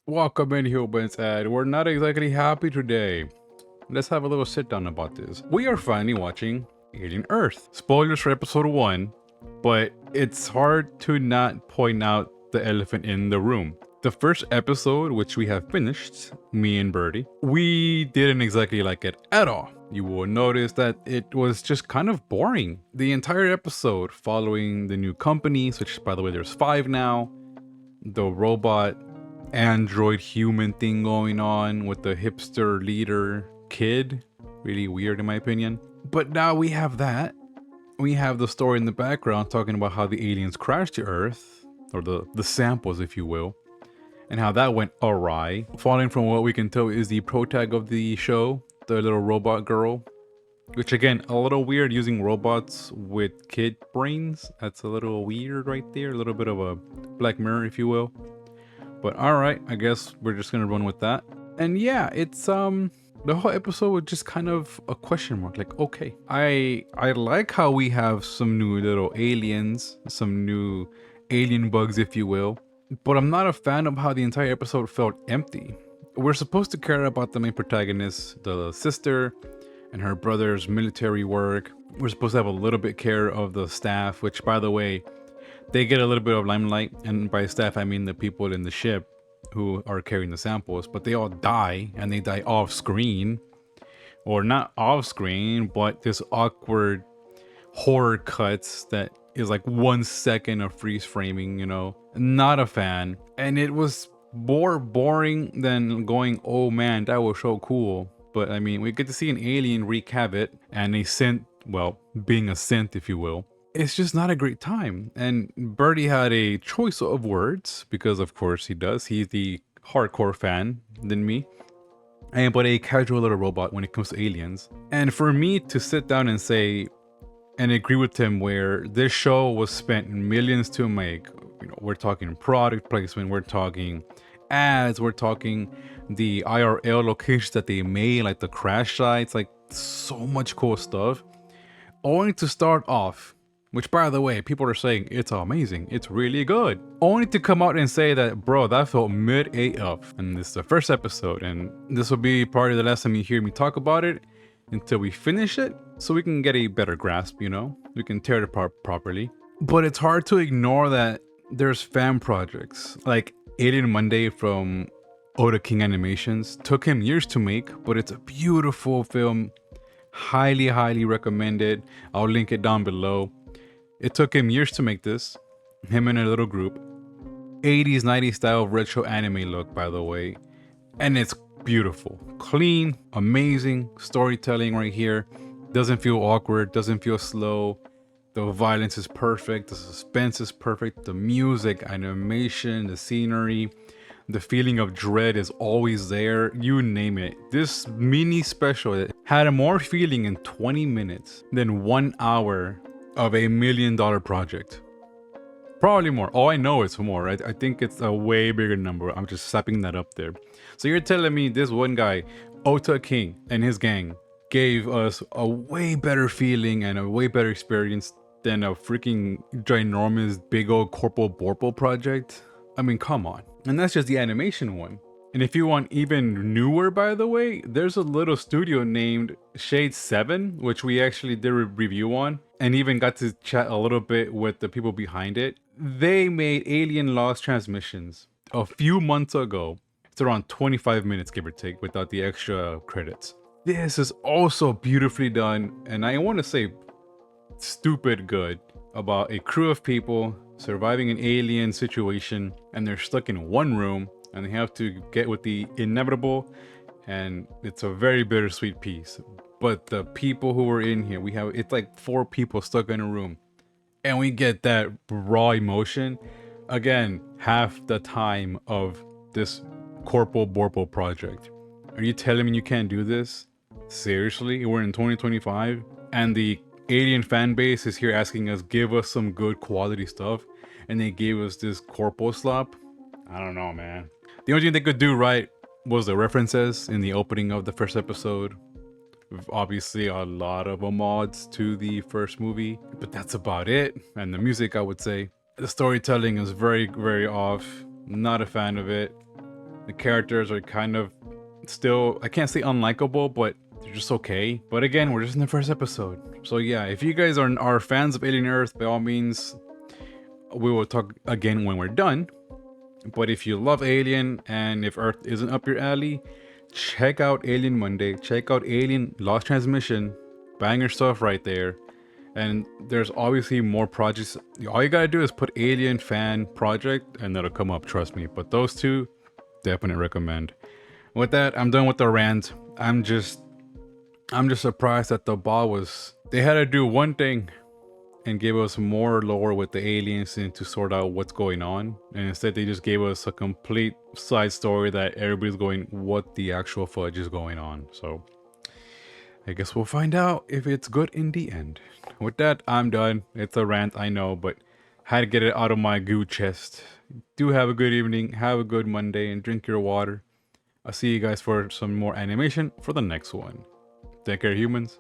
Welcome in, humans, and we're not exactly happy today. Let's have a little sit down about this. We are finally watching Alien Earth. Spoilers for episode 1, but it's hard to not point out the elephant in the room. The first episode, which we have finished, me and Birdie, we didn't exactly like it at all. You will notice that it was just kind of boring. The entire episode following the new companies, which by the way there's 5 now, the robot android human thing going on with the hipster leader kid. Really weird in my opinion. But now we have that. We have the story in the background talking about how the aliens crashed to Earth, or the samples, if you will, and how that went awry. Following from what we can tell is the protag of the show, the little robot girl. Which again, a little weird using robots with kid brains. That's a little weird right there. A little bit of a Black Mirror, if you will. But alright, I guess we're just gonna run with that. And yeah, it's the whole episode was just kind of a question mark. Like, okay, I like how we have some new little aliens, some new alien bugs, if you will. But I'm not a fan of how the entire episode felt empty. We're supposed to care about the main protagonist, the sister, and her brother's military work. We're supposed to have a little bit care of the staff, which by the way, they get a little bit of limelight, and by staff I mean the people in the ship who are carrying the samples, but they all die, and they die off screen. Or not off screen, but this awkward horror cuts that is like 1 second of freeze framing, you know. Not a fan. And it was more boring than going, oh man, that was so cool. But I mean, we get to see an alien wreak havoc, and a synth, well, being a synth, if you will. It's just not a great time. And Birdie had a choice of words, because of course he does. He's the hardcore fan than me. And but a casual little robot when it comes to aliens. And for me to sit down and say and agree with him where this show was spent millions to make, you know, we're talking product placement, we're talking ads, we're talking the IRL locations that they made, like the crash sites, like so much cool stuff. Only to start off, which by the way, people are saying it's amazing, it's really good, only to come out and say that, bro, that felt mid AF. And this is the first episode, and this will be probably the last time you hear me talk about it until we finish it, so we can get a better grasp, you know? We can tear it apart properly. But it's hard to ignore that there's fan projects, like Alien Monday from Oda King Animations. Took him years to make, but it's a beautiful film. Highly recommended. I'll link it down below. It took him years to make this. Him and a little group. 80s, 90s style retro anime look, by the way. And it's beautiful. Clean, amazing storytelling right here. Doesn't feel awkward, doesn't feel slow. The violence is perfect, the suspense is perfect, the music, animation, the scenery, the feeling of dread is always there, you name it. This mini special had more feeling in 20 minutes than 1 hour of $1 million project. Probably more. Oh, I know it's more. I think it's a way bigger number. I'm just slapping that up there. So you're telling me this one guy, Ota King, and his gang gave us a way better feeling and a way better experience than a freaking ginormous big old Corporal Borpo project? I mean, come on. And that's just the animation one. And if you want even newer, by the way, there's a little studio named Shade 7, which we actually did a review on, and even got to chat a little bit with the people behind it. They made Alien Lost Transmissions a few months ago. It's around 25 minutes, give or take, without the extra credits. This is also beautifully done, and I want to say stupid good, about a crew of people surviving an alien situation, and they're stuck in one room, and they have to get with the inevitable, and it's a very bittersweet piece. But the people who are in here, it's like 4 people stuck in a room, and we get that raw emotion. Again, half the time of this Corporal Borpo project. Are you telling me you can't do this? Seriously? We're in 2025, and the alien fan base is here asking us, give us some good quality stuff, and they gave us this corpo slop? I don't know, man. The only thing they could do right was the references in the opening of the first episode. Obviously a lot of mods to the first movie, but that's about it. And the music, I would say. The storytelling is very off. Not a fan of it. The characters are kind of still, I can't say unlikable, but they're just okay. But again, we're just in the first episode. So yeah, if you guys are fans of Alien Earth, by all means, we will talk again when we're done. But if you love Alien and if Earth isn't up your alley, check out Alien Monday. Check out Alien Lost Transmission. Banger stuff right there. And there's obviously more projects. All you gotta do is put Alien Fan Project and that'll come up, trust me. But those two, definitely recommend. With that, I'm done with the rant. I'm just surprised that the ball was, they had to do one thing and gave us more lore with the aliens and to sort out what's going on. And instead they just gave us a complete side story that everybody's going, what the actual fudge is going on. So I guess we'll find out if it's good in the end. With that, I'm done. It's a rant, I know, but had to get it out of my goo chest. Do have a good evening, have a good Monday, and drink your water. I'll see you guys for some more animation for the next one. Take care, humans.